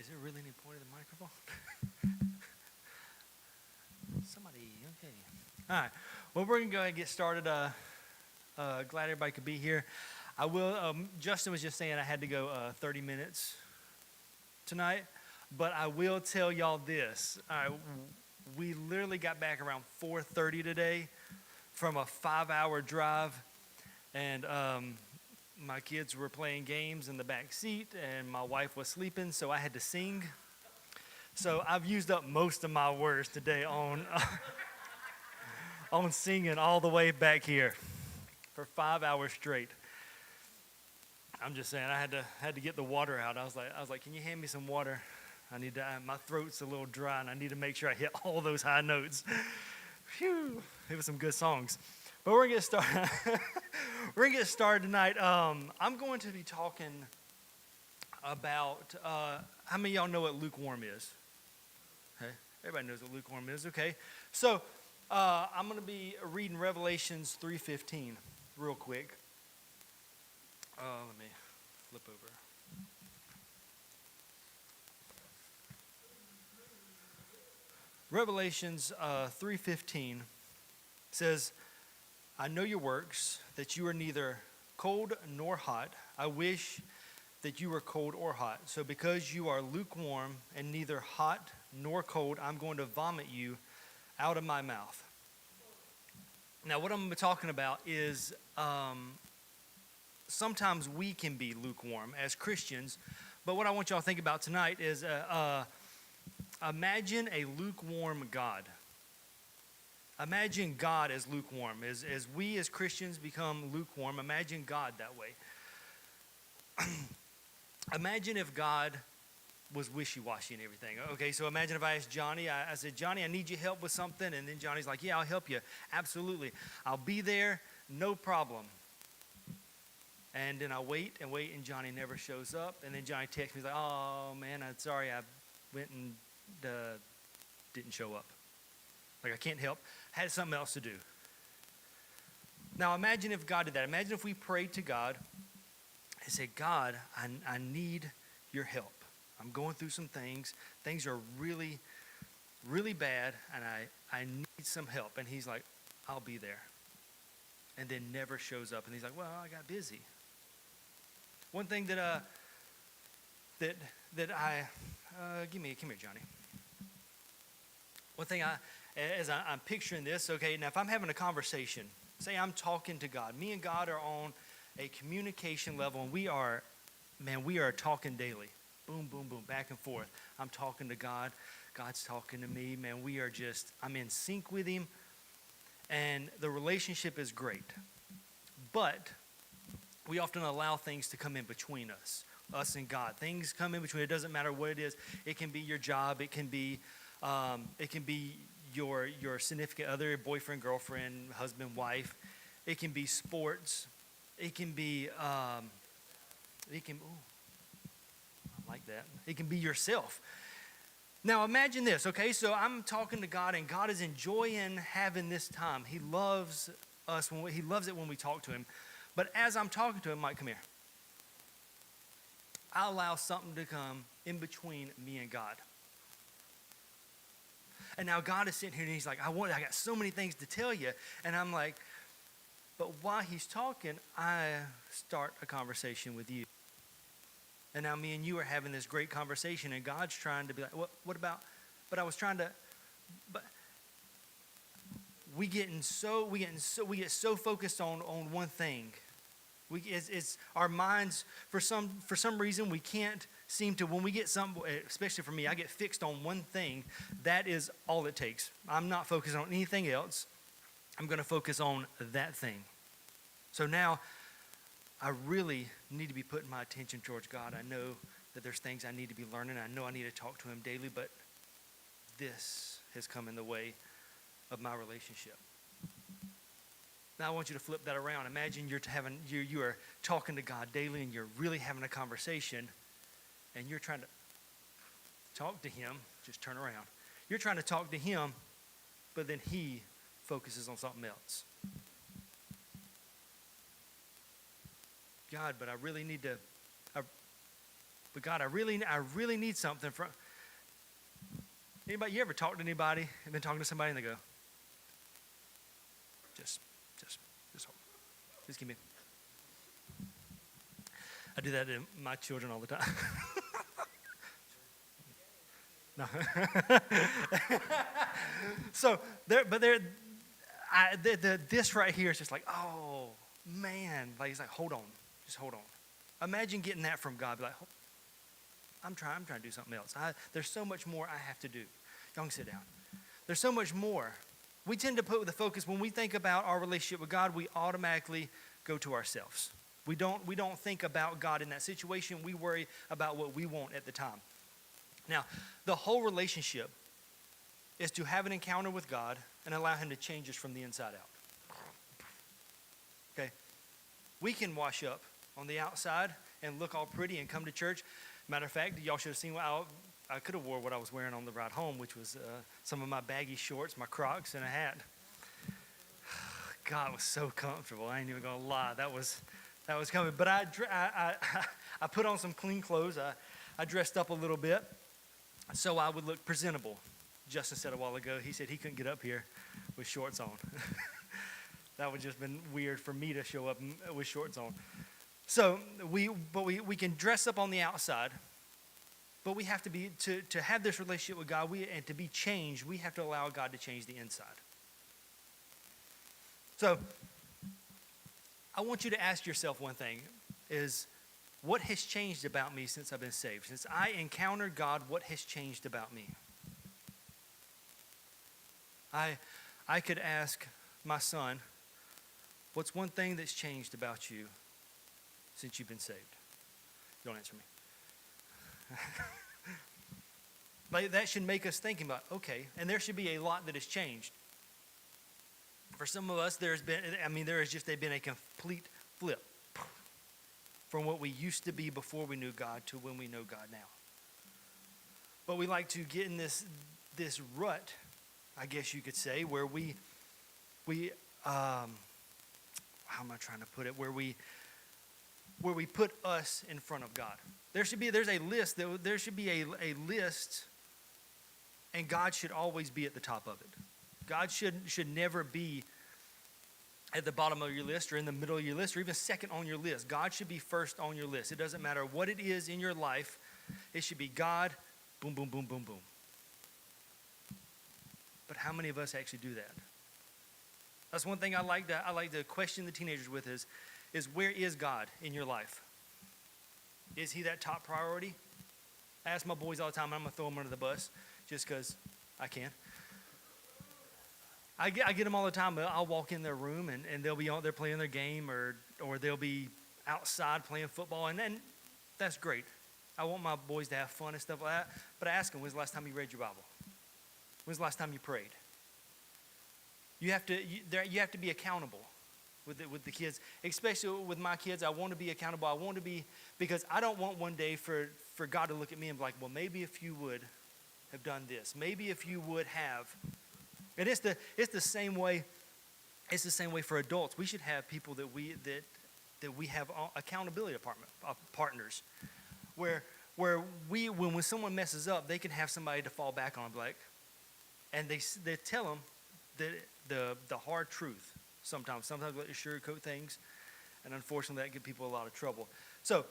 Is it really any point of the microphone? Somebody, okay. All right. Well, we're going to go ahead and get started. Glad everybody could be here. I will, Justin was just saying I had to go 30 minutes tonight, but I will tell y'all this. We literally got back around 4:30 today from a 5-hour drive, and my kids were playing games in the back seat, and my wife was sleeping, so I had to sing. So I've used up most of my words today on on singing all the way back here for 5 hours straight. I'm just saying, I had to get the water out. I was like, can you hand me some water? I need to. My throat's a little dry, and I need to make sure I hit all those high notes. Phew! It was some good songs. But we're gonna get started. We're gonna get started tonight. I'm going to be talking about how many of y'all know what lukewarm is? Okay, everybody knows what lukewarm is. Okay, so I'm going to be reading Revelations 3:15 real quick. Let me flip over. Revelations 3:15 says, I know your works, that you are neither cold nor hot. I wish that you were cold or hot. So because you are lukewarm and neither hot nor cold, I'm going to vomit you out of my mouth. Now, what I'm going to be talking about is sometimes we can be lukewarm as Christians, but what I want y'all to think about tonight is imagine a lukewarm God. Imagine God as lukewarm. As we as Christians become lukewarm, imagine God that way. Imagine if God was wishy-washy and everything. Okay, so imagine if I asked Johnny, I said, Johnny, I need your help with something. And then Johnny's like, yeah, I'll help you. Absolutely. I'll be there. No problem. And then I wait, and Johnny never shows up. And then Johnny texts me, he's like, oh, man, I'm sorry. I went and didn't show up. Like, I can't help. Had something else to do. Now, imagine if God did that. Imagine if we prayed to God and said, God, I need your help. I'm going through some things. Things are really, really bad, and I need some help. And he's like, I'll be there. And then never shows up. And he's like, well, I got busy. One thing that I come here, Johnny. One thing as I'm picturing this, okay, now if I'm having a conversation, say I'm talking to God. Me and God are on a communication level, and we are talking daily. Boom, boom, boom, back and forth. I'm talking to God. God's talking to me. Man, I'm in sync with him, and the relationship is great. But we often allow things to come in between us and God. Things come in between. It doesn't matter what it is. It can be your job. It can be your significant other, your boyfriend, girlfriend, husband, wife. It can be sports. It can be, I like that. It can be yourself. Now imagine this, okay? So I'm talking to God, and God is enjoying having this time. He loves us. He loves it when we talk to him. But as I'm talking to him, Mike, come here. I allow something to come in between me and God. And now God is sitting here, and he's like, I got so many things to tell you. And I'm like, but while he's talking, I start a conversation with you. And now me and you are having this great conversation, and God's trying to be like, what about, but I was trying to, but we get so focused on one thing. It's our minds, for some reason, we can't seem to, when we get something, especially for me, I get fixed on one thing. That is all it takes. I'm not focused on anything else. I'm going to focus on that thing. So now I really need to be putting my attention towards God. I know that there's things I need to be learning. I know I need to talk to him daily, but this has come in the way of my relationship. Now I want you to flip that around. Imagine you are talking to God daily, and you're really having a conversation, and you're trying to talk to him. Just turn around. You're trying to talk to him, but then he focuses on something else. God, but I really need to, But God, I really need something from anybody. You ever talk to anybody and been talking to somebody and they go, just hold. Just give me. I do that to my children all the time. No. So this right here is just like, oh man, like he's like, hold on, just hold on. Imagine getting that from God. Be like, I'm trying to do something else. There's so much more I have to do. Y'all can sit down. There's so much more. We tend to put the focus when we think about our relationship with God. We automatically go to ourselves. We don't think about God in that situation. We worry about what we want at the time. Now, the whole relationship is to have an encounter with God and allow him to change us from the inside out. Okay? We can wash up on the outside and look all pretty and come to church. Matter of fact, y'all should have seen what I could have wore what I was wearing on the ride home, which was some of my baggy shorts, my Crocs, and a hat. God, it was so comfortable. I ain't even going to lie. That was coming. But I put on some clean clothes. I dressed up a little bit so I would look presentable. Justin said a while ago, he said he couldn't get up here with shorts on. That would just been weird for me to show up with shorts on. So we can dress up on the outside, but we have to be to have this relationship with God, and to be changed, we have to allow God to change the inside. So I want you to ask yourself one thing, is what has changed about me since I've been saved? Since I encountered God, what has changed about me? I could ask my son, what's one thing that's changed about you since you've been saved? You don't answer me. But that should make us thinking about, okay, and there should be a lot that has changed. For some of us, there has been a complete flip from what we used to be before we knew God to when we know God now. But we like to get in this rut, I guess you could say, where we how am I trying to put it? Where we put us in front of God. There should be a list, and God should always be at the top of it. God should never be at the bottom of your list or in the middle of your list or even second on your list. God should be first on your list. It doesn't matter what it is in your life. It should be God, boom, boom, boom, boom, boom. But how many of us actually do that? That's one thing I like to question the teenagers with is where is God in your life? Is he that top priority? I ask my boys all the time, and I'm going to throw them under the bus just because I can. I get them all the time. I'll walk in their room, and they'll be they're playing their game, or they'll be outside playing football, and then that's great. I want my boys to have fun and stuff like that. But I ask them, when's the last time you read your Bible? When's the last time you prayed? You have to be accountable with the kids, especially with my kids. I want to be accountable. I want to be, because I don't want one day for God to look at me and be like, well, maybe if you would have done this, maybe if you would have. And it's the same way. It's the same way for adults. We should have people that we have accountability partners, where when someone messes up, they can have somebody to fall back on, like, and they tell them the hard truth. Sometimes we like to sugarcoat things, and unfortunately that gives people a lot of trouble. So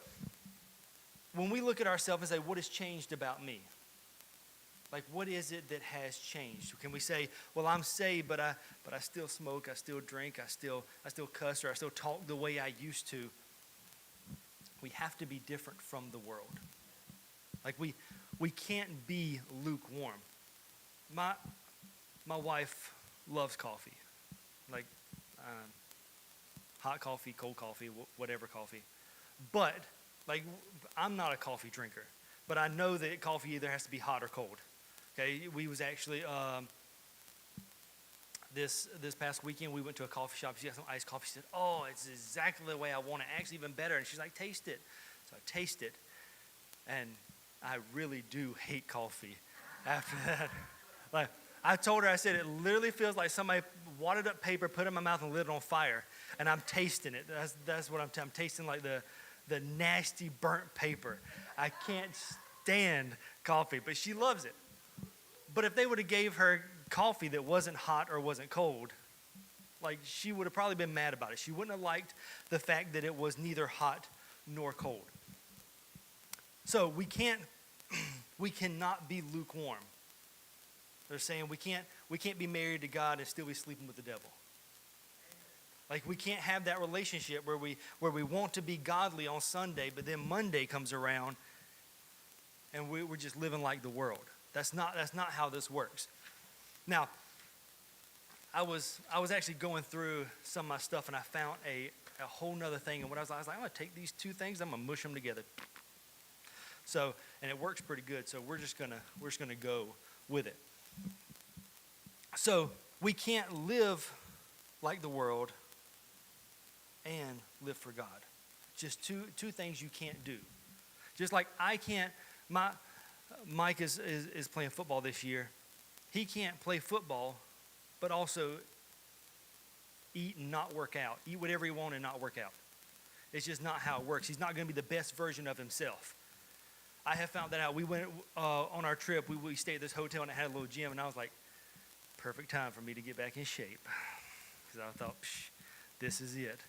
when we look at ourselves and say, what has changed about me? Like, what is it that has changed? Can we say, well, I'm saved, but I still smoke, I still drink, I still cuss, or I still talk the way I used to? We have to be different from the world. Like, we can't be lukewarm. My wife loves coffee, like hot coffee, cold coffee, whatever coffee. But like, I'm not a coffee drinker, but I know that coffee either has to be hot or cold. Okay, we was actually this past weekend we went to a coffee shop. She got some iced coffee. She said, "Oh, it's exactly the way I want it. Actually, even better." And she's like, "Taste it." So I taste it, and I really do hate coffee. After that, like I told her, I said it literally feels like somebody wadded up paper, put it in my mouth, and lit it on fire, and I'm tasting it. That's what I'm tasting, like the nasty burnt paper. I can't stand coffee, but she loves it. But if they would have gave her coffee that wasn't hot or wasn't cold, like she would have probably been mad about it. She wouldn't have liked the fact that it was neither hot nor cold. So we cannot be lukewarm. They're saying we can't be married to God and still be sleeping with the devil. Like we can't have that relationship where we want to be godly on Sunday, but then Monday comes around and we're just living like the world. That's not how this works. Now, I was actually going through some of my stuff and I found a whole nother thing. And what I was like, I'm going to take these two things, I'm going to mush them together. So, and it works pretty good. So we're just gonna go with it. So we can't live like the world and live for God. Just two things you can't do. Just like I can't. Mike is playing football this year. He can't play football, but also eat and not work out. Eat whatever he wants and not work out. It's just not how it works. He's not going to be the best version of himself. I have found that out. We went on our trip. We stayed at this hotel and it had a little gym, and I was like, perfect time for me to get back in shape, because I thought, this is it.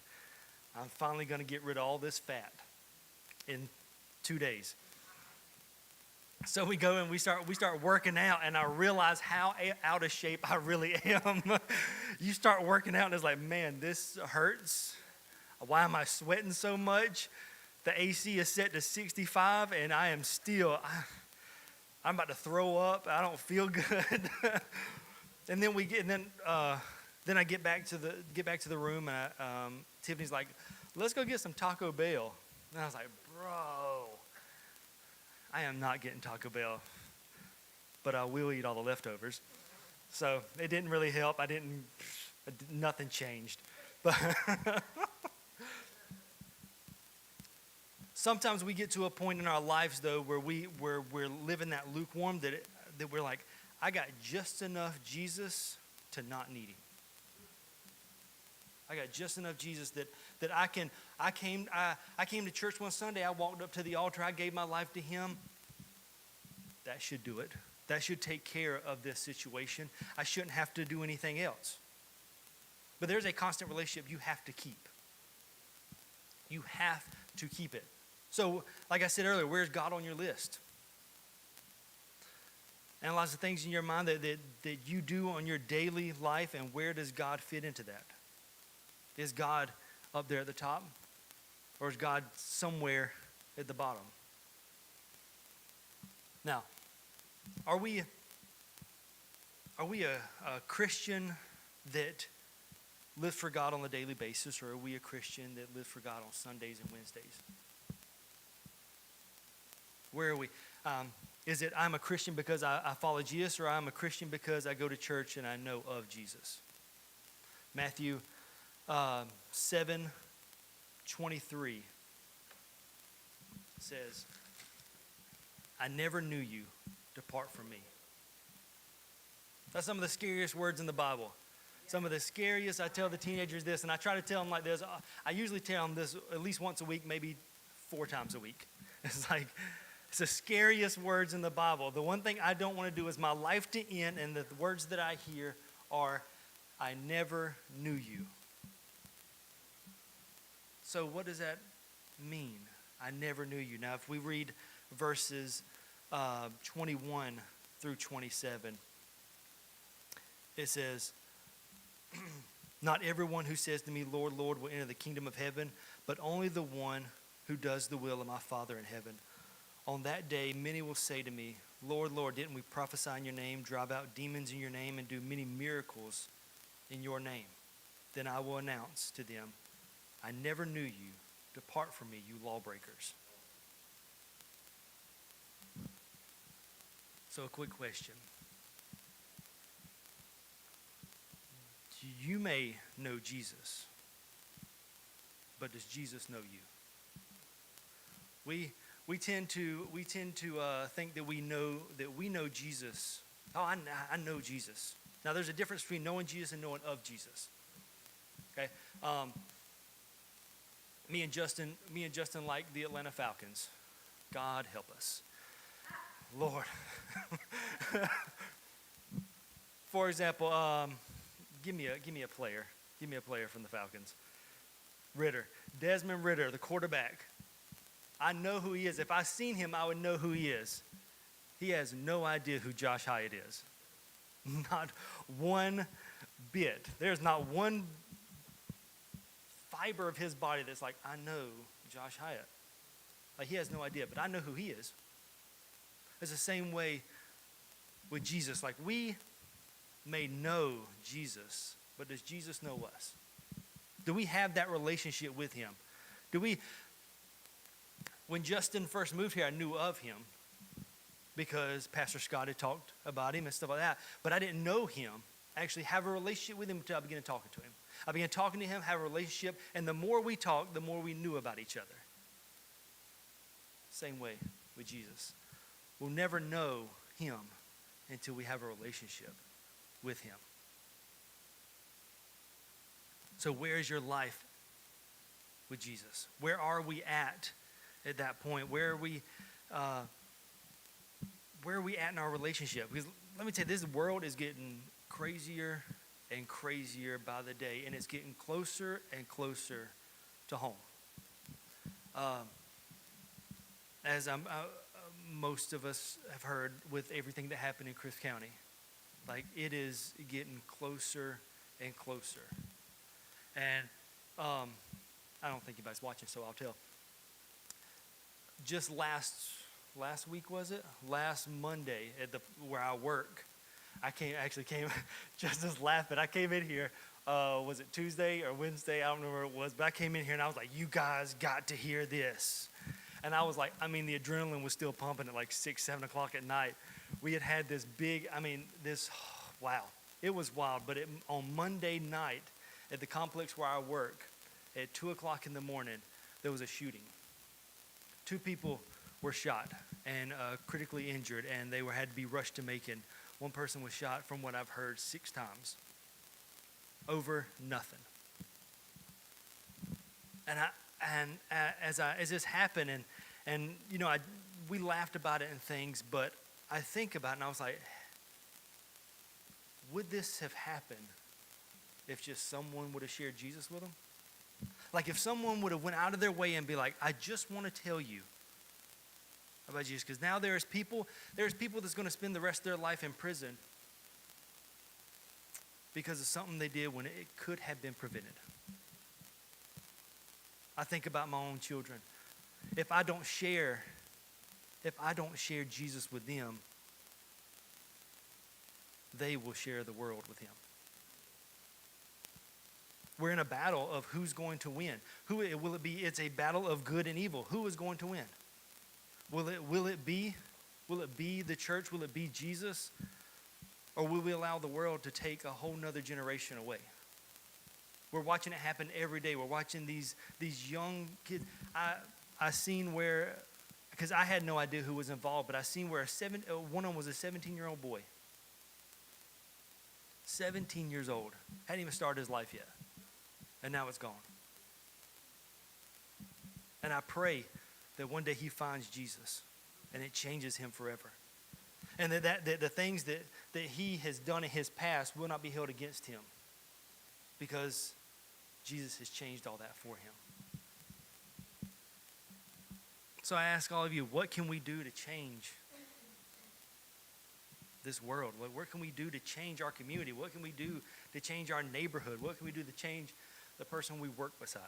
I'm finally going to get rid of all this fat in 2 days. So we go and we start working out, and I realize how out of shape I really am. You start working out, and it's like, man, this hurts. Why am I sweating so much? The AC is set to 65, and I am still, I'm about to throw up. I don't feel good. And then I get back to the room, and Tiffany's like, let's go get some Taco Bell. And I was like, bro, I am not getting Taco Bell, but I will eat all the leftovers. So it didn't really help. Nothing changed. But sometimes we get to a point in our lives, though, where we're living that lukewarm, that we're like, I got just enough Jesus to not need him. I got just enough Jesus that I came to church one Sunday. I walked up to the altar. I gave my life to him. That should do it. That should take care of this situation. I shouldn't have to do anything else. But there's a constant relationship you have to keep. You have to keep it. So, like I said earlier, where's God on your list? Analyze the things in your mind that you do on your daily life, and where does God fit into that? Is God up there at the top, or is God somewhere at the bottom? Now, are we a Christian that lives for God on a daily basis, or are we a Christian that lives for God on Sundays and Wednesdays? Where are we? Is it I'm a Christian because I follow Jesus, or I'm a Christian because I go to church and I know of Jesus? Matthew 7:23 says, I never knew you. Depart from me. That's some of the scariest words in the Bible. Some of the scariest. I tell the teenagers this, and I try to tell them like this. I usually tell them this at least once a week, maybe 4 times a week. It's like, it's the scariest words in the Bible. The one thing I don't want to do is my life to end, and the words that I hear are, I never knew you. So what does that mean? I never knew you. Now, if we read verses 21 through 27, it says, not everyone who says to me, Lord, Lord, will enter the kingdom of heaven, but only the one who does the will of my Father in heaven. On that day, many will say to me, Lord, Lord, didn't we prophesy in your name, drive out demons in your name, and do many miracles in your name? Then I will announce to them, I never knew you. Depart from me, you lawbreakers. So a quick question. You may know Jesus, but does Jesus know you? We tend to think that we know Jesus. Oh, I know Jesus. Now there's a difference between knowing Jesus and knowing of Jesus. Okay, me and Justin like the Atlanta Falcons. God help us. Lord. For example, give me a player. Give me a player from the Falcons. Ritter. Desmond Ritter, the quarterback. I know who he is. If I seen him, I would know who he is. He has no idea who Josh Hyatt is. Not one bit. There's not one fiber of his body that's like, I know Josh Hyatt. Like, he has no idea, but I know who he is. It's the same way with Jesus. Like, we may know Jesus, but does Jesus know us? Do we have that relationship with him? When Justin first moved here, I knew of him because Pastor Scott had talked about him and stuff like that, but I didn't know him, actually have a relationship with him until I began talking to him. I began talking to him, have a relationship, and the more we talked, the more we knew about each other. Same way with Jesus. We'll never know him until we have a relationship with him. So where is your life with Jesus? Where are we at that point? Where are we at in our relationship? Because let me tell you, this world is getting crazier and crazier by the day, and it's getting closer and closer to home. As most of us have heard with everything that happened in Christ County, like, it is getting closer and closer. And I don't think anybody's watching, so I'll tell. Just last week, was it? Last Monday where I work, I came just as laughing. I came in here, was it Tuesday or Wednesday? I don't know where it was, but I came in here and I was like, you guys got to hear this. And I was like, the adrenaline was still pumping at like 6, 7 o'clock at night. We had this big, wow. It was wild. But on Monday night at the complex where I work, at 2 o'clock in the morning, there was a shooting. 2 people were shot and critically injured, and they had to be rushed to Macon. One person was shot, from what I've heard, 6 times over nothing. And as this happened, and we laughed about it and things, but I think about it and I was like, would this have happened if just someone would have shared Jesus with them? Like, if someone would have went out of their way and be like, I just want to tell you about Jesus, because now there's people that's going to spend the rest of their life in prison because of something they did when it could have been prevented. I think about my own children. If I don't share Jesus with them, they will share the world with him. We're in a battle of who's going to win. Who will it be? It's a battle of good and evil. Who is going to win? Will it be the church? Will it be Jesus? Or will we allow the world to take a whole nother generation away? We're watching it happen every day. We're watching these young kids. I seen where, because I had no idea who was involved, but I seen where one of them was a 17-year-old boy. 17 years old. Hadn't even started his life yet. And now it's gone. And I pray that one day he finds Jesus and it changes him forever. And that the things that he has done in his past will not be held against him, because Jesus has changed all that for him. So I ask all of you, what can we do to change this world? What can we do to change our community? What can we do to change our neighborhood? What can we do to change the person we work beside?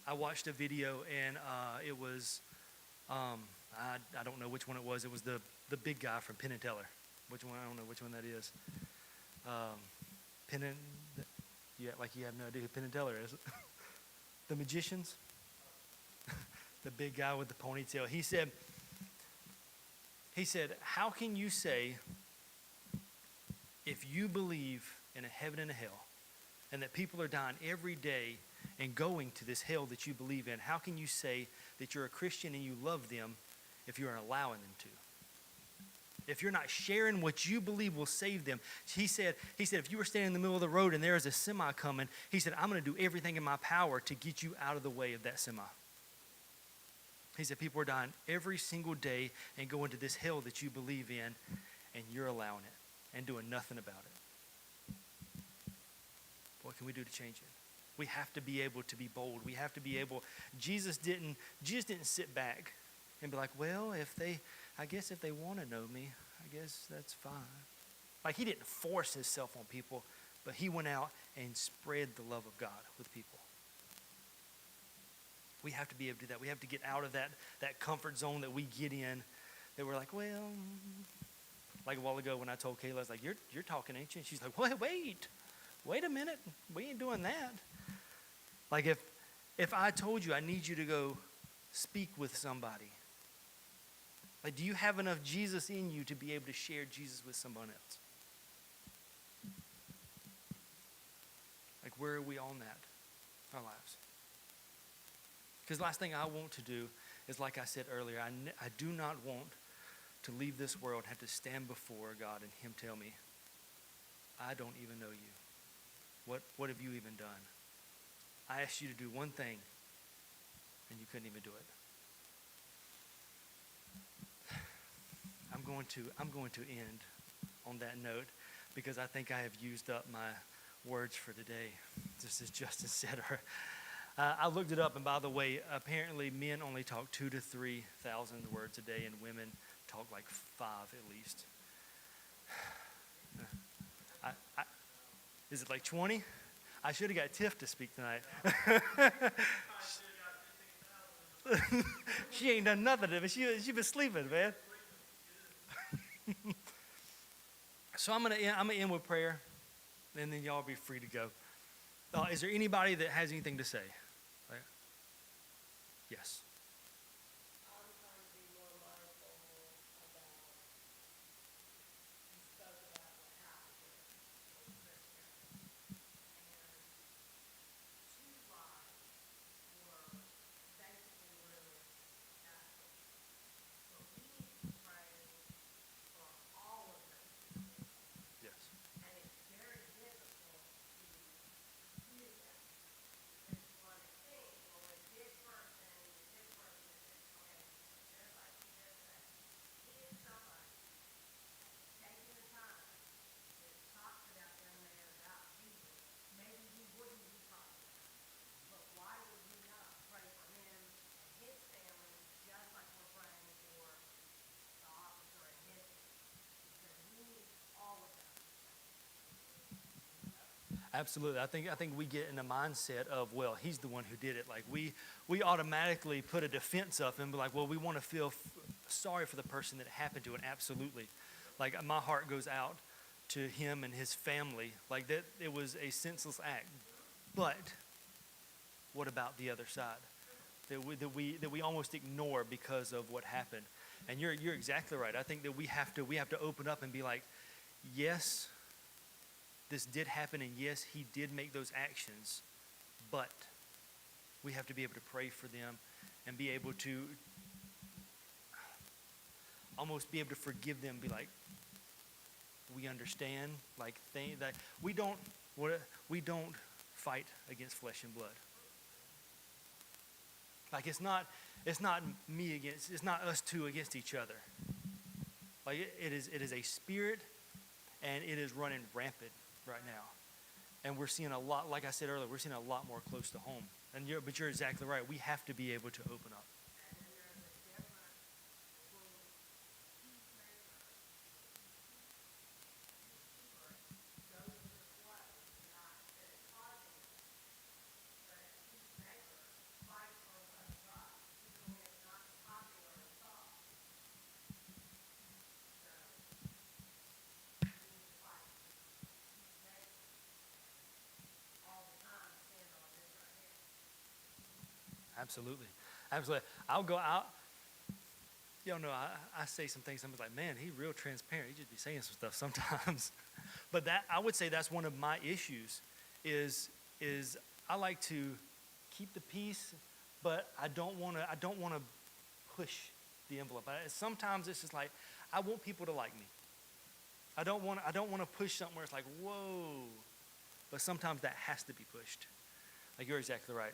I watched a video, and it was, I don't know which one it was. It was the big guy from Penn and Teller. Which one? I don't know which one that is. Penn and, you act like you have no idea who Penn and Teller is. The magicians. The big guy with the ponytail. He said, how can you say, if you believe in a heaven and a hell, and that people are dying every day and going to this hell that you believe in, how can you say that you're a Christian and you love them if you're allowing them to? if you're not sharing what you believe will save them, he said, if you were standing in the middle of the road and there is a semi coming, he said, I'm going to do everything in my power to get you out of the way of that semi. He said, people are dying every single day and going to this hell that you believe in, and you're allowing it and doing nothing about it. What can we do to change it? We have to be able to be bold. We have to be able. Jesus didn't sit back and be like, well, I guess if they want to know me, I guess that's fine. Like, he didn't force himself on people, but he went out and spread the love of God with people. We have to be able to do that. We have to get out of that comfort zone that we get in, that we're like, well, like a while ago when I told Kayla, I was like, you're talking, ain't you? And she's like, wait a minute. We ain't doing that. Like, if I told you I need you to go speak with somebody, like, do you have enough Jesus in you to be able to share Jesus with someone else? Like, where are we on that in our lives? Because the last thing I want to do is, like I said earlier, I do not want to leave this world and have to stand before God and him tell me, I don't even know you. What have you even done? I asked you to do one thing, and you couldn't even do it. I'm going to end on that note, because I think I have used up my words for today, just as Justin said. I looked it up, and by the way, apparently men only talk 2,000 to 3,000 words a day, and women talk like 5 at least. Is it like 20? I should have got Tiff to speak tonight. She ain't done nothing to me. She been sleeping, man. So I'm gonna end with prayer, and then y'all be free to go. Is there anybody that has anything to say? Right? Yes. Absolutely. I think we get in a mindset of, well, he's the one who did it. Like, we automatically put a defense up and be like, well, we want to feel sorry for the person that it happened to. And absolutely, like, my heart goes out to him and his family. Like, that it was a senseless act. But what about the other side that we almost ignore because of what happened? And you're exactly right. I think that we have to open up and be like, yes, this did happen, and yes, he did make those actions, but we have to be able to pray for them and be able to almost be able to forgive them, be like, we understand, like, that we don't fight against flesh and blood. Like, it's not us two against each other. Like, it is a spirit, and it is running rampant right now. And we're seeing a lot, like I said earlier, we're seeing a lot more close to home. But you're exactly right. We have to be able to open up. Absolutely. I'll go out. Y'all know I say some things. Somebody's like, man, he's real transparent. He just be saying some stuff sometimes. But that, I would say that's one of my issues is I like to keep the peace, but I don't want to push the envelope. Sometimes it's just like, I want people to like me. I don't want to push something where it's like, whoa. But sometimes that has to be pushed. Like, you're exactly right.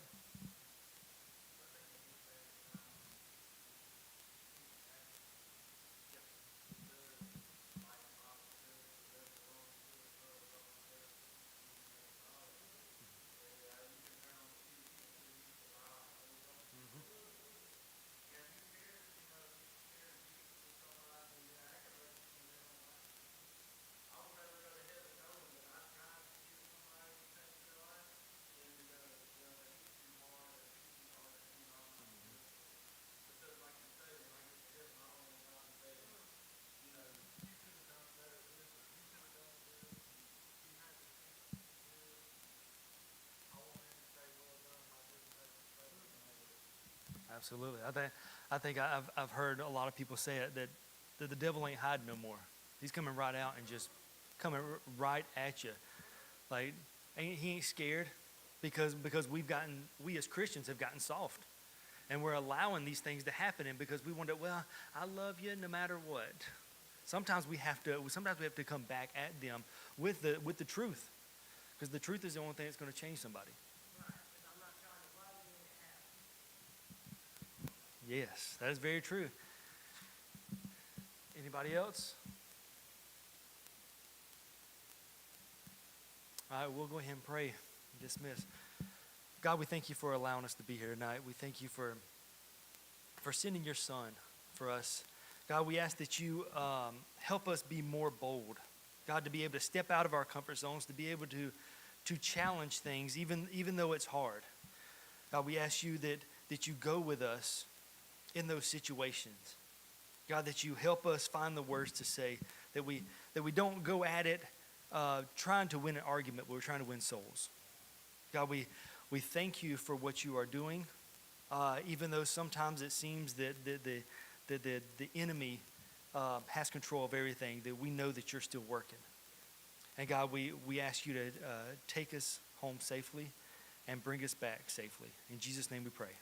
Absolutely. I think I've heard a lot of people say it, that the devil ain't hiding no more. He's coming right out and just coming right at you. Like, he ain't scared because we as Christians have gotten soft. And we're allowing these things to happen, and because we wonder, well, I love you no matter what. Sometimes we have to come back at them with the truth, because the truth is the only thing that's going to change somebody. Yes, that is very true. Anybody else? All right, we'll go ahead and pray and dismiss. God, we thank you for allowing us to be here tonight. We thank you for sending your son for us. God, we ask that you help us be more bold. God, to be able to step out of our comfort zones, to be able to challenge things, even though it's hard. God, we ask you that you go with us in those situations. God, that you help us find the words to say, that we don't go at it trying to win an argument, but we're trying to win souls. God, we thank you for what you are doing, even though sometimes it seems that the enemy has control of everything, that we know that you're still working. And God, we ask you to take us home safely and bring us back safely. In Jesus' name we pray.